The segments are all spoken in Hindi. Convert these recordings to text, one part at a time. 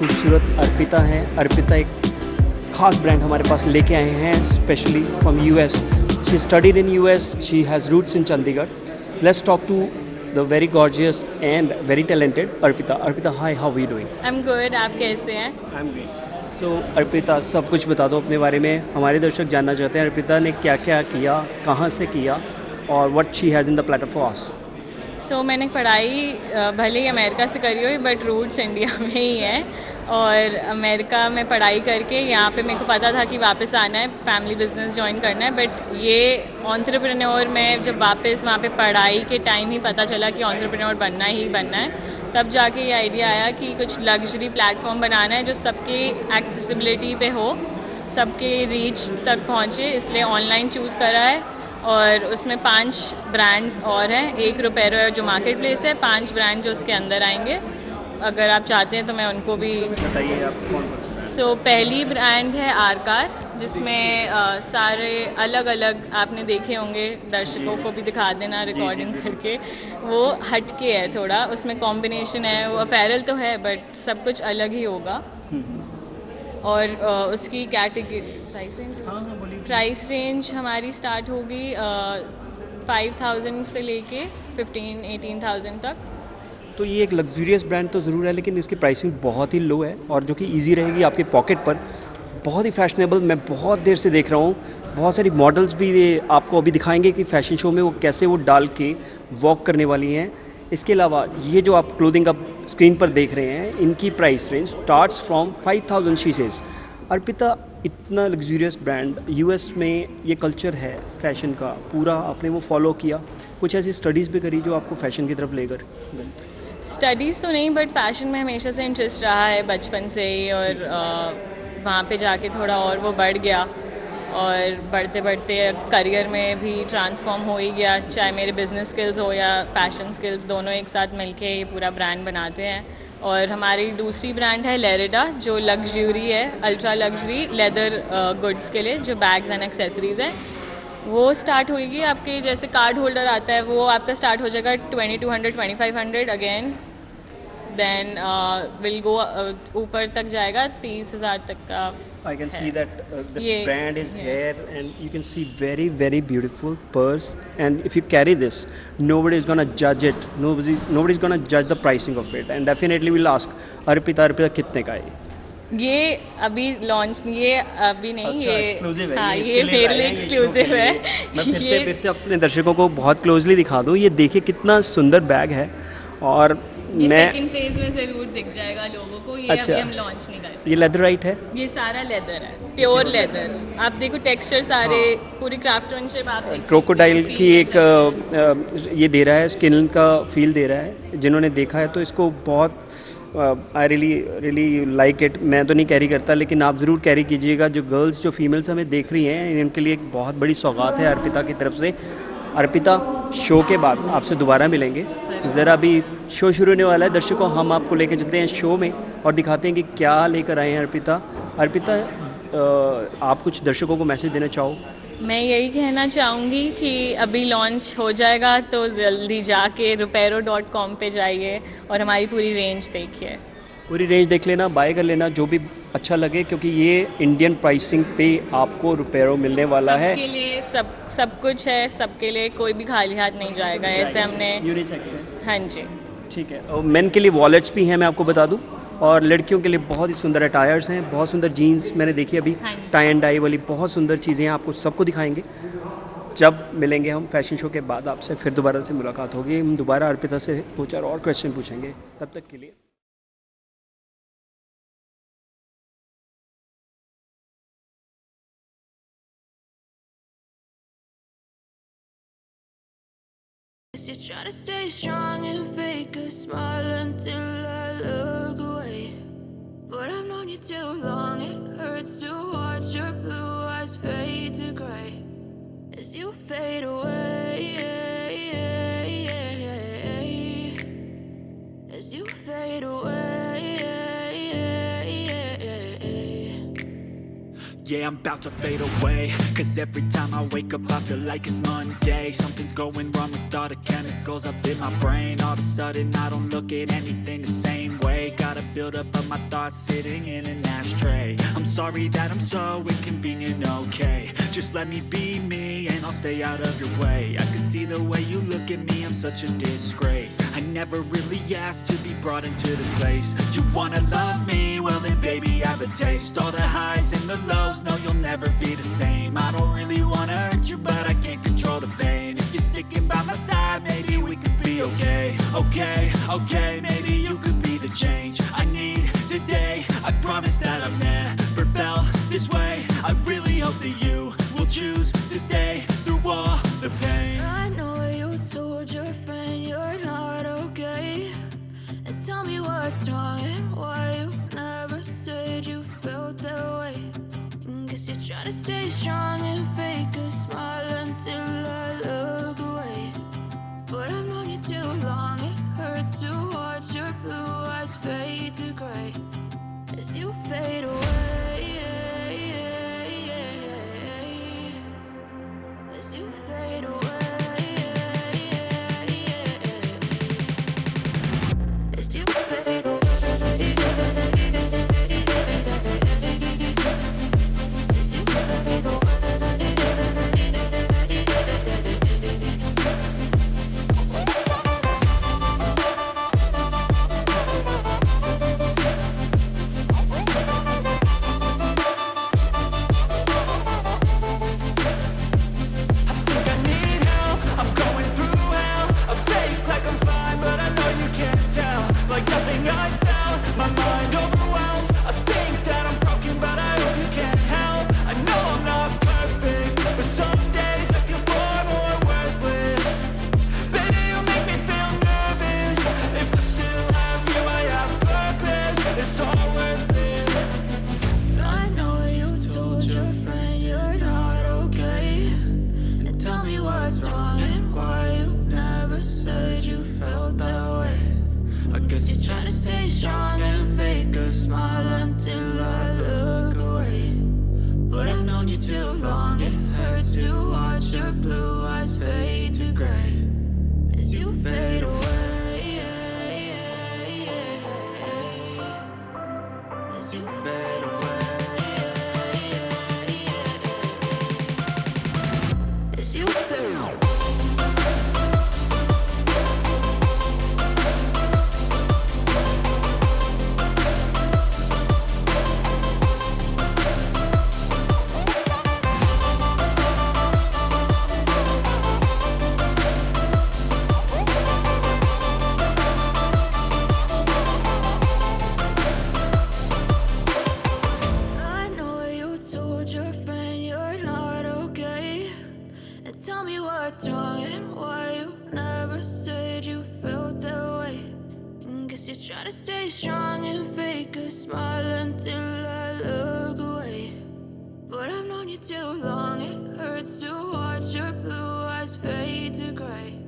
खूबसूरत अर्पिता हैं। अर्पिता एक ख़ास ब्रांड हमारे पास लेके आए हैं specially from US. She studied in US, she has roots in Chandigarh. Let's talk to the very gorgeous and very talented Arpita. Arpita, hi, how are you doing? I am good, आप कैसे हैं? I am great. So Arpita, सब कुछ बता दो अपने बारे में। हमारे दर्शक जानना चाहते हैं अर्पिता ने क्या क्या किया, कहाँ से किया और what she has in the platter for us. So मैंने पढ़ाई भले ही अमेरिका से करी हुई, बट रूट्स इंडिया में ही है। और अमेरिका में पढ़ाई करके यहाँ पे मेरे को पता था कि वापस आना है, फैमिली बिजनेस ज्वाइन करना है। बट ये एंटरप्रेन्योर में जब वापस वहाँ पे पढ़ाई के टाइम ही पता चला कि एंटरप्रेन्योर बनना ही बनना है। तब जाके ये आइडिया आया कि कुछ लग्जरी प्लेटफॉर्म बनाना है जो सबकी एक्सेसिबिलिटी पे हो, सबके रीच तक पहुँचे, इसलिए ऑनलाइन चूज़ करा है। और उसमें 5 ब्रांड्स और हैं। एक रुपेरो है जो मार्केट प्लेस है, 5 ब्रांड जो उसके अंदर आएंगे। अगर आप चाहते हैं तो मैं उनको भी बताइए आप कौन कौन सा। सो पहली ब्रांड है आरकार, जिसमें सारे अलग अलग आपने देखे होंगे, दर्शकों को भी दिखा देना रिकॉर्डिंग करके। वो हटके है थोड़ा, उसमें कॉम्बिनेशन है, वो अपैरल तो है बट सब कुछ अलग ही होगा। और उसकी कैटेगरी प्राइस रेंज हमारी स्टार्ट होगी 5,000 से लेके 15-18,000 तक। तो ये एक लग्जूरियस ब्रांड तो ज़रूर है, लेकिन इसकी प्राइसिंग बहुत ही लो है और जो कि इजी रहेगी आपके पॉकेट पर। बहुत ही फैशनेबल, मैं बहुत देर से देख रहा हूँ। बहुत सारी मॉडल्स भी ये आपको अभी दिखाएंगे कि फ़ैशन शो में वो कैसे वो डाल के वॉक करने वाली हैं। इसके अलावा ये जो आप क्लोथिंग आप स्क्रीन पर देख रहे हैं, इनकी price range starts from 5,000 she says. Arpita, इतना लग्जूरियस ब्रांड, यूएस में ये कल्चर है फैशन का पूरा, आपने वो फॉलो किया? कुछ ऐसी स्टडीज़ भी करी जो आपको फैशन की तरफ लेकर गई? स्टडीज़ तो नहीं, बट फैशन में हमेशा से इंटरेस्ट रहा है बचपन से ही। और वहाँ पे जाके थोड़ा और वो बढ़ गया, और बढ़ते बढ़ते करियर में भी ट्रांसफॉर्म हो ही गया। चाहे मेरे बिजनेस स्किल्स हो या फैशन स्किल्स, दोनों एक साथ मिलके ये पूरा ब्रांड बनाते हैं। और हमारी दूसरी ब्रांड है लेरिडा, जो लग्जरी है, अल्ट्रा लग्जरी लेदर गुड्स के लिए, जो बैग्स एंड एक्सेसरीज़ है। वो स्टार्ट होगी आपके जैसे कार्ड होल्डर आता है, वो आपका स्टार्ट हो जाएगा 2200-2500 अगेन। देन विल गो ऊपर तक जाएगा 30,000 तक का। I can see that the Yeah, brand is yeah. here, and you can see very very beautiful purse. And if you carry this, nobody is gonna judge it. Nobody is gonna judge the pricing of it. And definitely will ask, Arpita कितने का है? ये अभी लॉन्च, ये अभी नहीं, अच्छा, ये exclusive है, हाँ, ये ये इसके लिए मेरे लाए लिए हैं, ये show एक्सक्लूसिव के है। लिए। मैं ये फिर से अपने दर्शकों को बहुत क्लोजली दिखा दूँ। ये देखिए कितना सुंदर बैग है। और ये मैं सेकंड फेज में ज़रूर दिख जाएगा लोगों को। ये अच्छा। अभी हम लॉन्च नहीं कर रहे। ये लेदर राइट है? ये सारा लेदर है, प्योर लेदर। आप देखो टेक्सचर सारे, पूरी क्राफ्टमैनशिप आप देख सकते हो। क्रोकोडाइल Feel की कर एक सकते हो। ये दे रहा है, स्किन का फील दे रहा है। जिन्होंने देखा है तो इसको बहुत आई रियली लाइक इट। मैं तो नहीं कैरी करता, लेकिन आप ज़रूर कैरी कीजिएगा। जो गर्ल्स, जो फीमेल्स हमें देख रही हैं, इनके लिए एक बहुत बड़ी सौगात है अर्पिता की तरफ से। अर्पिता, शो के बाद आपसे दोबारा मिलेंगे। ज़रा अभी शो शुरू होने वाला है, दर्शकों हम आपको लेके चलते हैं शो में और दिखाते हैं कि क्या लेकर आए हैं अर्पिता। अर्पिता, आप कुछ दर्शकों को मैसेज देना चाहो? मैं यही कहना चाहूँगी कि अभी लॉन्च हो जाएगा तो जल्दी जाके रुपेरो.com पे जाइए और हमारी पूरी रेंज देखिए। पूरी रेंज देख लेना, बाय कर लेना जो भी अच्छा लगे, क्योंकि ये इंडियन प्राइसिंग पे आपको रुपेरो मिलने वाला है। सबके लिए सब कुछ है, सबके लिए, कोई भी खाली हाथ नहीं जाएगा। ऐसे हमने यूनिसेक्स है। हाँ जी। ठीक है। और मेन के लिए वॉलेट्स भी हैं, मैं आपको बता दूं। और लड़कियों के लिए बहुत ही सुंदर अटायर्स हैं, बहुत सुंदर जीन्स मैंने देखी अभी, हाँ। टाई एंड डाई वाली बहुत सुंदर चीज़ें हैं। आपको सबको दिखाएंगे जब मिलेंगे हम फैशन शो के बाद। आपसे फिर दोबारा से मुलाकात होगी। हम दोबारा अर्पिता से 2-4 और क्वेश्चन पूछेंगे। तब तक के लिए You're trying to stay strong and fake a smile until I look away. But I've known you too long, it hurts to watch your blue eyes fade to gray as you fade away. As you fade away. Yeah, I'm about to fade away. Cause every time I wake up I feel like it's Monday. Something's going wrong with all the chemicals up in my brain. All of a sudden I don't look at anything the same way. got a buildup of my thoughts sitting in an ashtray. I'm sorry that I'm so inconvenient, okay. Just let me be me and I'll stay out of your way. I can see the way you look at me, I'm such a disgrace. I never really asked to be brought into this place. You wanna love me? Well then baby I have a taste. All the highs and the lows, no you'll never be the same. I don't really wanna hurt you but I can't control the pain. If you're sticking by my side, maybe we could be okay. Okay, maybe you could be the change I need today. I promise that I've never felt this way. I really hope that you will choose to stay through all the pain. I know you told your friend you're not okay, and tell me what's wrong and why you never said you felt that way. Guess you're trying to stay strong and fake a smile until I look away. But I've known you too long, it hurts to watch your blue eyes fade to gray as you fade away. As you fade away. As you fade away. Try to stay strong and fake a smile until I look away. But I've known you too long, it hurts to watch your blue eyes fade to gray.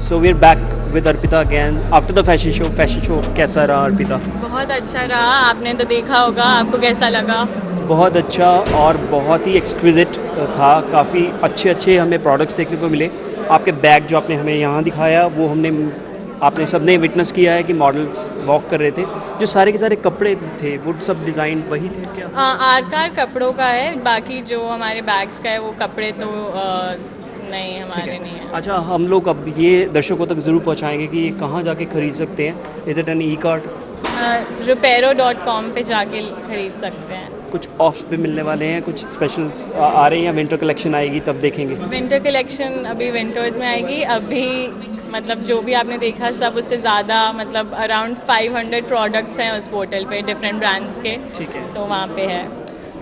So we are back with Arpita again after the fashion show कैसा रहा अर्पिता? बहुत अच्छा रहा, आपने तो देखा होगा, आपको कैसा लगा? बहुत अच्छा और बहुत ही एक्सक्विजिट था, काफ़ी अच्छे हमें प्रोडक्ट्स देखने को मिले। आपके बैग जो आपने हमें यहाँ दिखाया वो आपने सबने विटनेस किया है कि मॉडल्स वॉक कर रहे थे, जो सारे के सारे कपड़े थे वो सब डिज़ाइन वही थे क्या? आरकार कपड़ों का है, बाकी जो हमारे बैग्स का है वो कपड़े तो नहीं, हमारे नहीं है। अच्छा, हम लोग अब ये दर्शकों तक ज़रूर पहुँचाएंगे कि ये कहाँ जाके खरीद सकते हैं। Is it an e cart? Repero.com पे जाके खरीद सकते हैं। कुछ ऑफ्स भी मिलने वाले हैं, कुछ स्पेशल्स आ रहे हैं या विंटर कलेक्शन आएगी तब देखेंगे? विंटर कलेक्शन अभी विंटर्स में आएगी। अभी मतलब जो भी आपने देखा सब उससे ज़्यादा, मतलब अराउंड 500 प्रोडक्ट्स हैं उस पोर्टल पे डिफरेंट ब्रांड्स के। ठीक है। तो वहाँ पे है।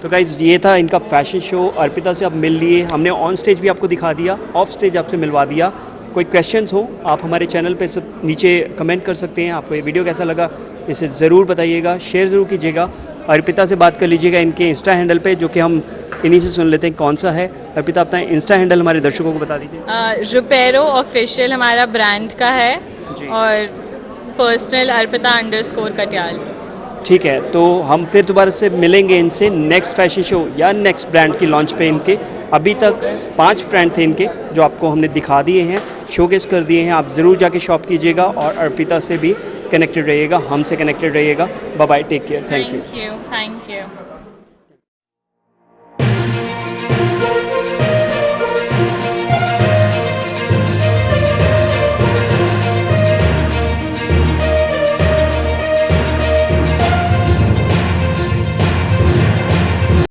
तो गाइज़ ये था इनका फैशन शो। अर्पिता से आप मिल लिए, हमने ऑन स्टेज भी आपको दिखा दिया, ऑफ स्टेज आपसे मिलवा दिया। कोई क्वेश्चंस हो आप हमारे चैनल पे सब नीचे कमेंट कर सकते हैं। आपको ये वीडियो कैसा लगा इसे ज़रूर बताइएगा, शेयर ज़रूर कीजिएगा। अर्पिता से बात कर लीजिएगा इनके इंस्टा हैंडल पे, जो कि हम इन्हीं से सुन लेते हैं कौन सा है। अर्पिता अपना इंस्टा हैंडल हमारे दर्शकों को बता दीजिए। Repero ऑफिशियल हमारा ब्रांड का है जी। और पर्सनल अर्पिता_कटियाल। ठीक है, तो हम फिर दोबारा से मिलेंगे इनसे नेक्स्ट फैशन शो या नेक्स्ट ब्रांड की लॉन्च पे इनके। अभी तक 5 ब्रांड थे इनके जो आपको हमने दिखा दिए हैं, शोकेस कर दिए हैं। आप ज़रूर जाके शॉप कीजिएगा और अर्पिता से भी कनेक्टेड रहिएगा, हमसे कनेक्टेड रहिएगा। Bye bye, take care, thank you. Thank you.